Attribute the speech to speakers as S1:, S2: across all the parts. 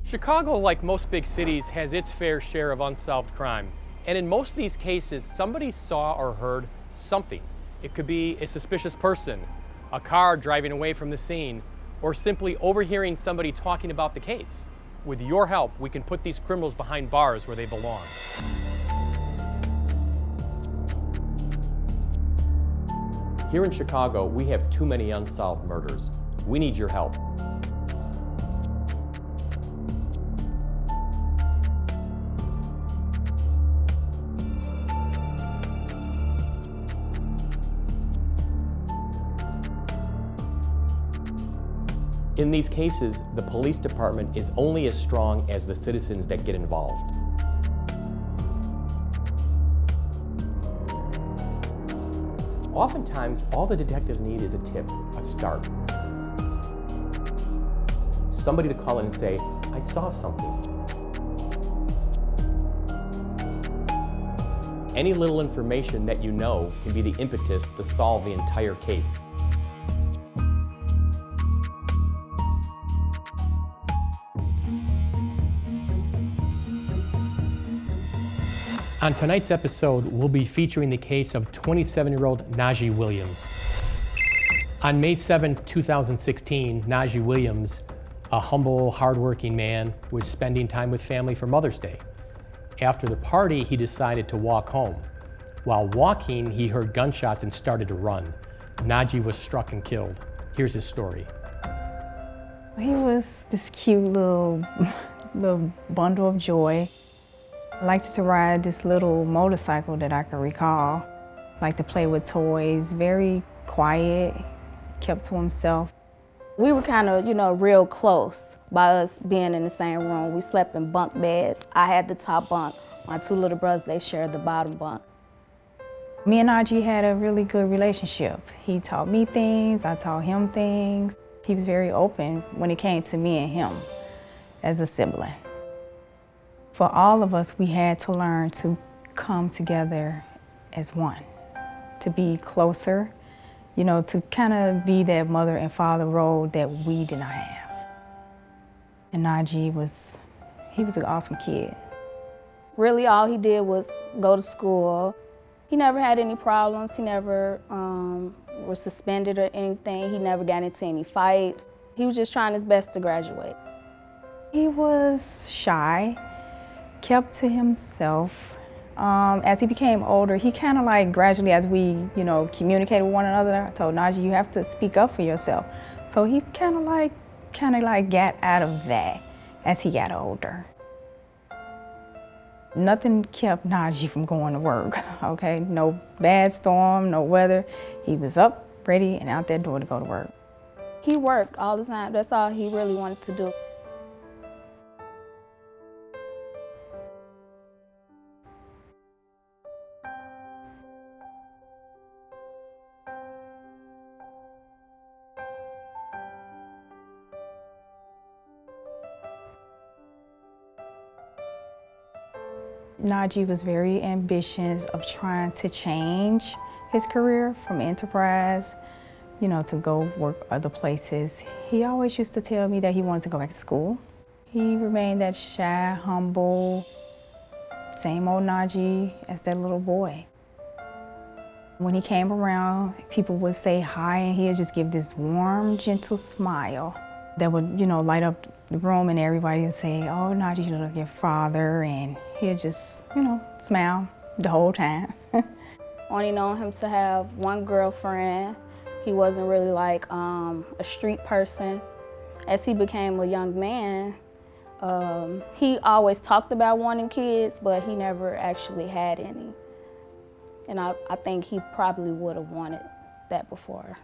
S1: Chicago, like most big cities, has its fair share of unsolved crime. And in most of these cases, somebody saw or heard something. It could be a suspicious person, a car driving away from the scene, or simply overhearing somebody talking about the case. With your help, we can put these criminals behind bars where they belong. Here in Chicago, we have too many unsolved murders. We need your help. In these cases, the police department is only as strong as the citizens that get involved. Oftentimes, all the detectives need is a tip, a start. Somebody to call in and say, I saw something. Any little information that you know can be the impetus to solve the entire case. On tonight's episode, we'll be featuring the case of 27-year-old Najee Williams. On May 7, 2016, Najee Williams, a humble, hardworking man, was spending time with family for Mother's Day. After the party, he decided to walk home. While walking, he heard gunshots and started to run. Najee was struck and killed. Here's his story.
S2: He was this cute little bundle of joy. I liked to ride this little motorcycle that I can recall. Liked to play with toys, very quiet, kept to himself.
S3: We were kind of, real close by us being in the same room. We slept in bunk beds. I had the top bunk. My two little brothers, they shared the bottom bunk.
S2: Me and Najee had a really good relationship. He taught me things, I taught him things. He was very open when it came to me and him as a sibling. For all of us, we had to learn to come together as one, to be closer, to kind of be that mother and father role that we did not have. And Najee was an awesome kid.
S3: Really, all he did was go to school. He never had any problems. He never was suspended or anything. He never got into any fights. He was just trying his best to graduate.
S2: He was shy, kept to himself. As he became older, he kind of gradually, as we, communicated with one another, I told Najee, you have to speak up for yourself. So he kind of got out of that as he got older. Nothing kept Najee from going to work, okay? No bad storm, no weather. He was up, ready, and out that door to go to work.
S3: He worked all the time. That's all he really wanted to do.
S2: Najee was very ambitious of trying to change his career from enterprise, to go work other places. He always used to tell me that he wanted to go back to school. He remained that shy, humble, same old Najee as that little boy. When he came around, people would say hi and he'd just give this warm, gentle smile that would, light up the room, and everybody would say, oh, Najee, you look like your father, and he'd just, smile the whole time.
S3: Only known him to have one girlfriend. He wasn't really a street person. As he became a young man, he always talked about wanting kids, but he never actually had any. And I think he probably would have wanted that before.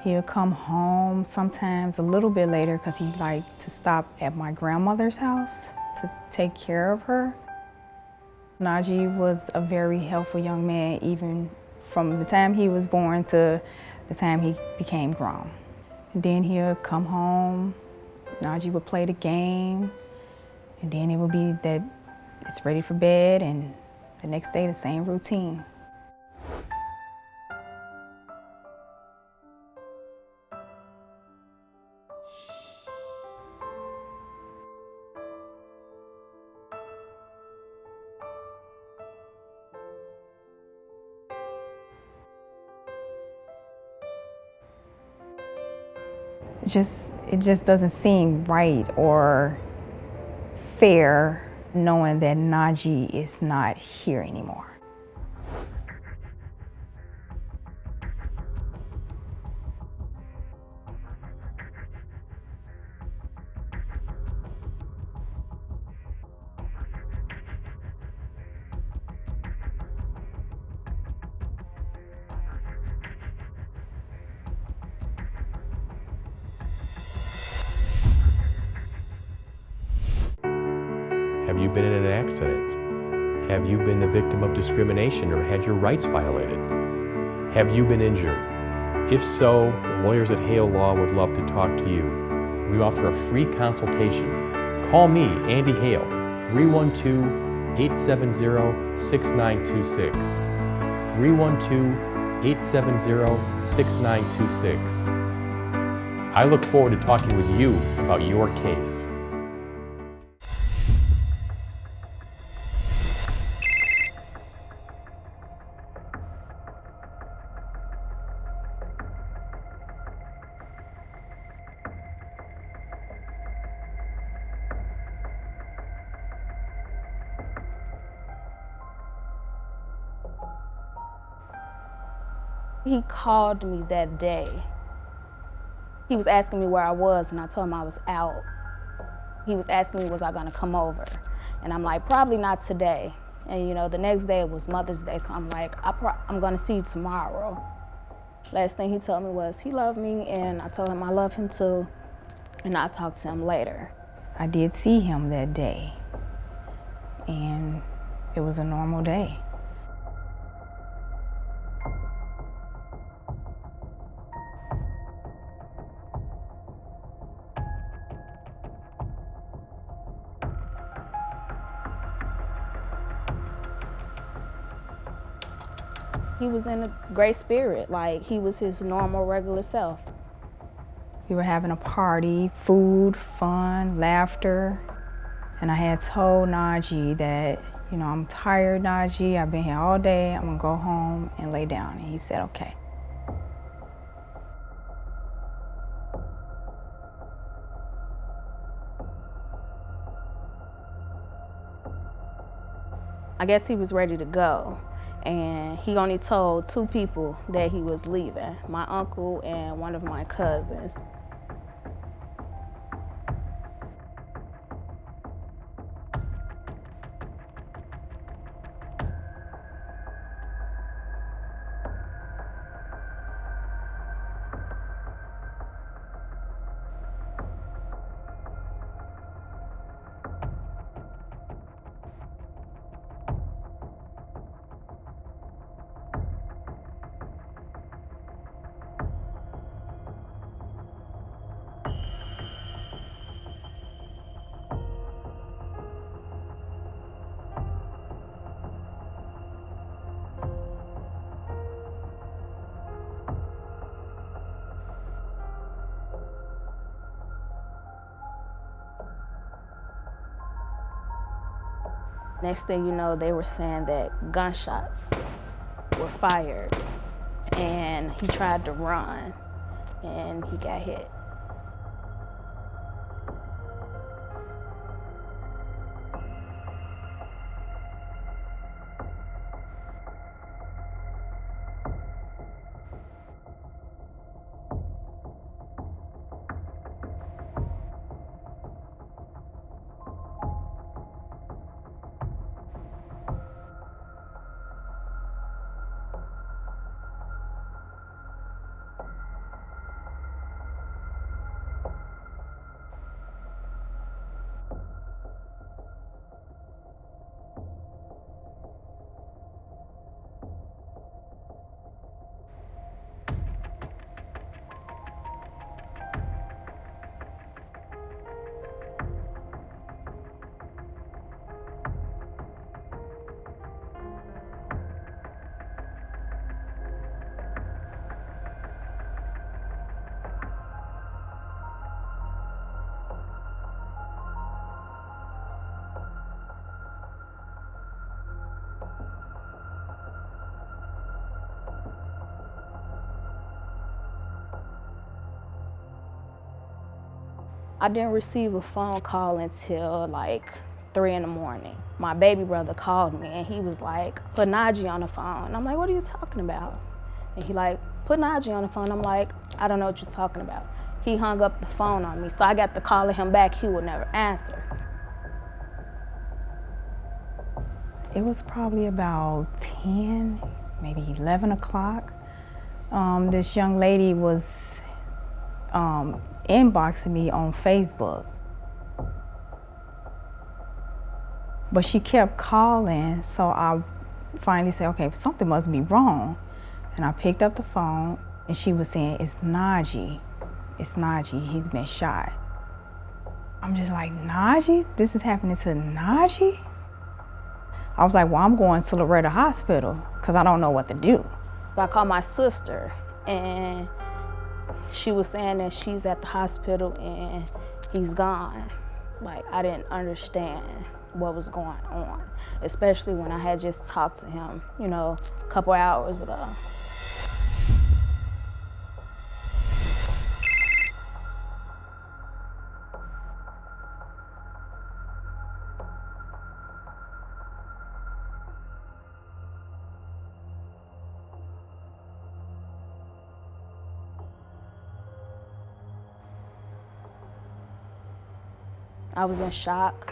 S2: He'll come home sometimes a little bit later because he liked to stop at my grandmother's house to take care of her. Najee was a very helpful young man, even from the time he was born to the time he became grown. And then he'll come home, Najee would play the game, and then it would be that it's ready for bed, and the next day the same routine. it just doesn't seem right or fair knowing that Najee is not here anymore.
S1: Have you been in an accident? Have you been the victim of discrimination or had your rights violated? Have you been injured? If so, the lawyers at Hale Law would love to talk to you. We offer a free consultation. Call me, Andy Hale, 312-870-6926. 312-870-6926. I look forward to talking with you about your case.
S3: He called me that day. He was asking me where I was, and I told him I was out. He was asking me, was I gonna come over? And I'm like, probably not today. And you know, the next day it was Mother's Day, so I'm like, I'm gonna see you tomorrow. Last thing he told me was he loved me, and I told him I love him too, and I'll talk to him later.
S2: I did see him that day, and it was a normal day.
S3: He was in a great spirit, like he was his normal, regular self.
S2: We were having a party, food, fun, laughter. And I had told Nagi that, you know, I'm tired, Nagi. I've been here all day. I'm gonna go home and lay down. And he said, okay.
S3: I guess he was ready to go. And he only told 2 people that he was leaving, my uncle and one of my cousins. Next thing you know, they were saying that gunshots were fired, and he tried to run, and he got hit. I didn't receive a phone call until like 3 in the morning. My baby brother called me and he was like, put Najee on the phone. And I'm like, what are you talking about? And he like, put Najee on the phone. I'm like, I don't know what you're talking about. He hung up the phone on me, so I got to calling him back. He would never answer.
S2: It was probably about 10, maybe 11 o'clock. This young lady was inboxing me on Facebook. But she kept calling, so I finally said, okay, something must be wrong. And I picked up the phone, and she was saying, it's Nagi. It's Najee, he's been shot. I'm just like, Najee? This is happening to Najee? I was like, well, I'm going to Loretta Hospital because I don't know what to do.
S3: So I called my sister and she was saying that she's at the hospital and he's gone. Like, I didn't understand what was going on, especially when I had just talked to him, you know, a couple hours ago. I was in shock.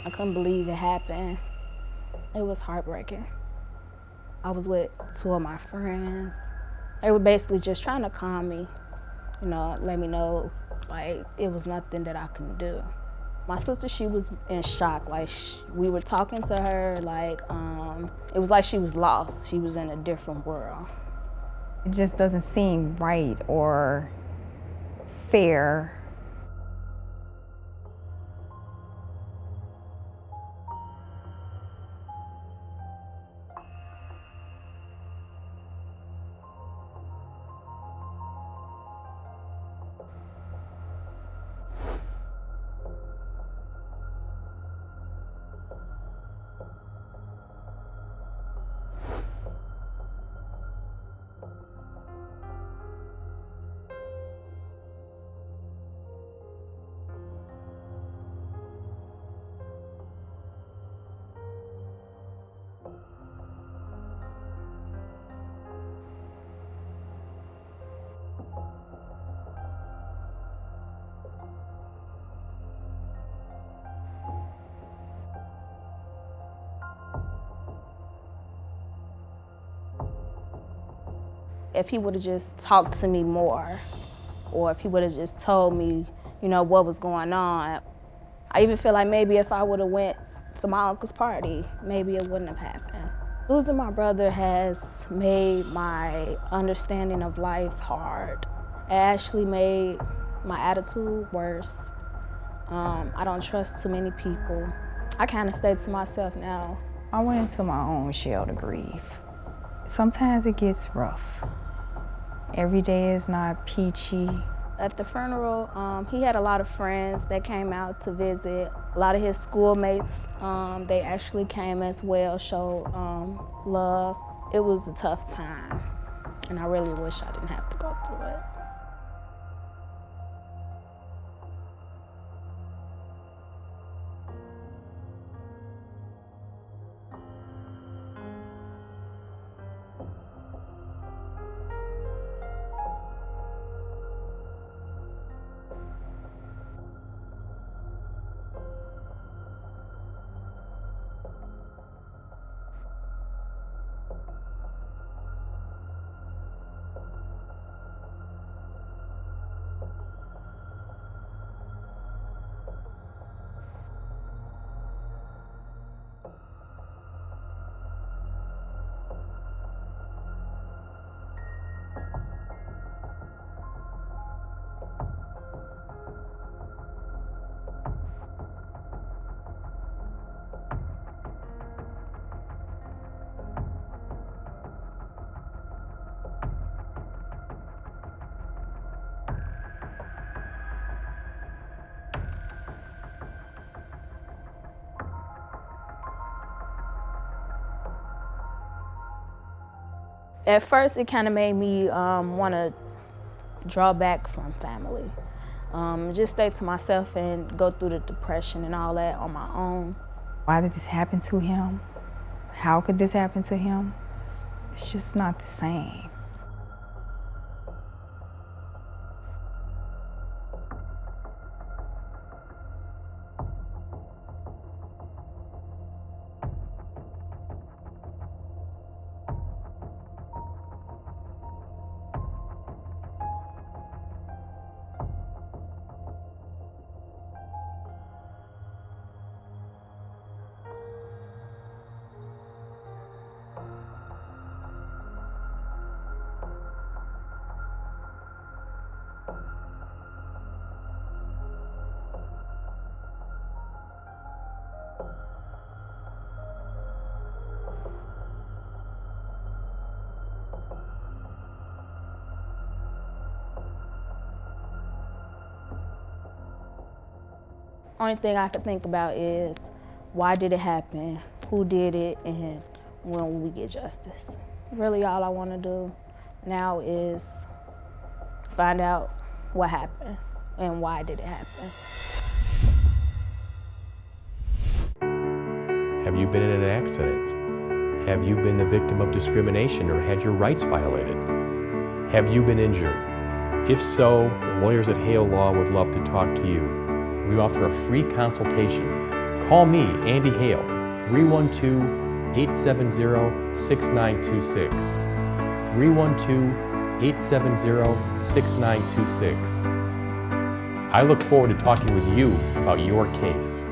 S3: I couldn't believe it happened. It was heartbreaking. I was with 2 of my friends. They were basically just trying to calm me, you know, let me know, like, it was nothing that I couldn't do. My sister, she was in shock. Like, we were talking to her, like, it was like she was lost. She was in a different world.
S2: It just doesn't seem right or fair.
S3: If he would have just talked to me more, or if he would have just told me, you know, what was going on, I even feel like maybe if I would have went to my uncle's party, maybe it wouldn't have happened. Losing my brother has made my understanding of life hard. It actually made my attitude worse. I don't trust too many people. I kind of stay to myself now.
S2: I went into my own shell to grieve. Sometimes it gets rough. Every day is not peachy.
S3: At the funeral, he had a lot of friends that came out to visit. A lot of his schoolmates, they actually came as well, showed love. It was a tough time, and I really wish I didn't have to go through it. At first, it kind of made me want to draw back from family. just stay to myself and go through the depression and all that on my own.
S2: Why did this happen to him? How could this happen to him? It's just not the same.
S3: Only thing I could think about is why did it happen, who did it, and when will we get justice. Really all I want to do now is find out what happened and why did it happen.
S1: Have you been in an accident? Have you been the victim of discrimination or had your rights violated? Have you been injured? If so, the lawyers at Hale Law would love to talk to you. We offer a free consultation. Call me, Andy Hale, 312-870-6926. 312-870-6926. I look forward to talking with you about your case.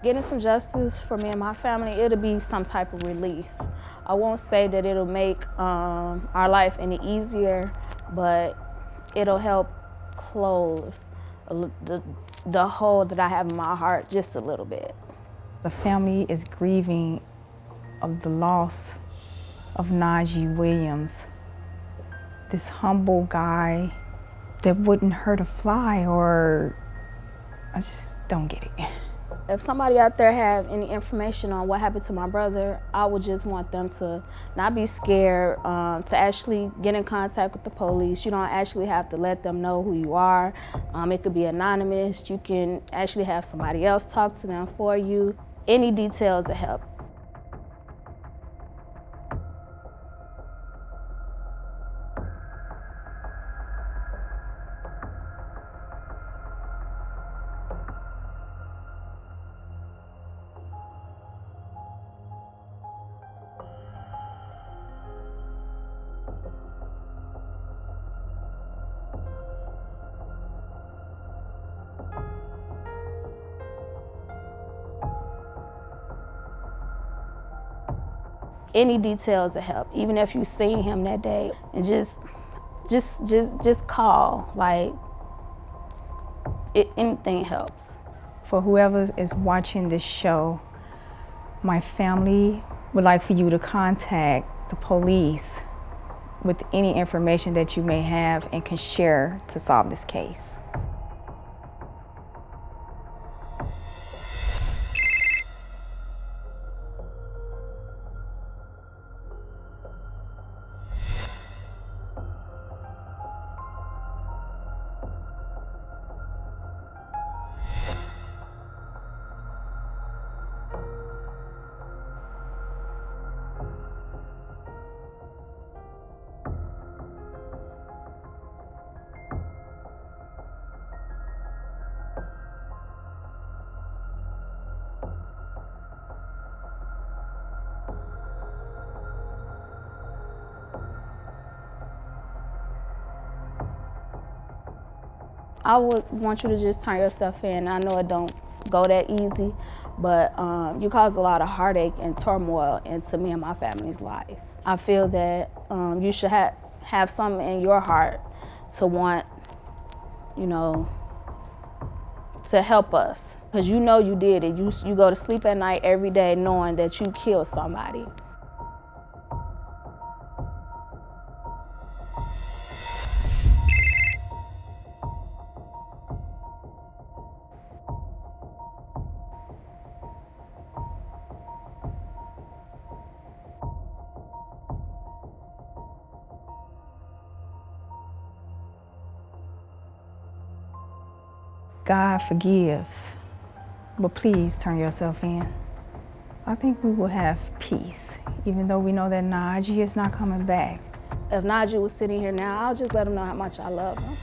S3: Getting some justice for me and my family, it'll be some type of relief. I won't say that it'll make our life any easier, but it'll help close the hole that I have in my heart just a little bit.
S2: The family is grieving of the loss of Najee Williams, this humble guy that wouldn't hurt a fly, or I just don't get it.
S3: If somebody out there have any information on what happened to my brother, I would just want them to not be scared, to actually get in contact with the police. You don't actually have to let them know who you are. It could be anonymous. You can actually have somebody else talk to them for you. Any details that help. Any details that help, even if you seen him that day, and just call. Like, anything helps.
S2: For whoever is watching this show, my family would like for you to contact the the police with any information that you may have and can share to solve this case.
S3: I would want you to just turn yourself in. I know it don't go that easy, but you cause a lot of heartache and turmoil into me and my family's life. I feel that you should have something in your heart to want, you know, to help us. Because you know you did it. You go to sleep at night every day knowing that you killed somebody.
S2: God forgives, but please turn yourself in. I think we will have peace, even though we know that Najee is not coming back.
S3: If Najee was sitting here now, I'll just let him know how much I love him.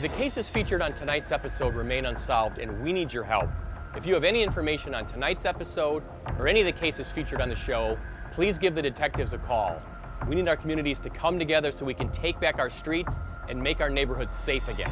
S1: The cases featured on tonight's episode remain unsolved, and we need your help. If you have any information on tonight's episode or any of the cases featured on the show, please give the detectives a call. We need our communities to come together so we can take back our streets and make our neighborhoods safe again.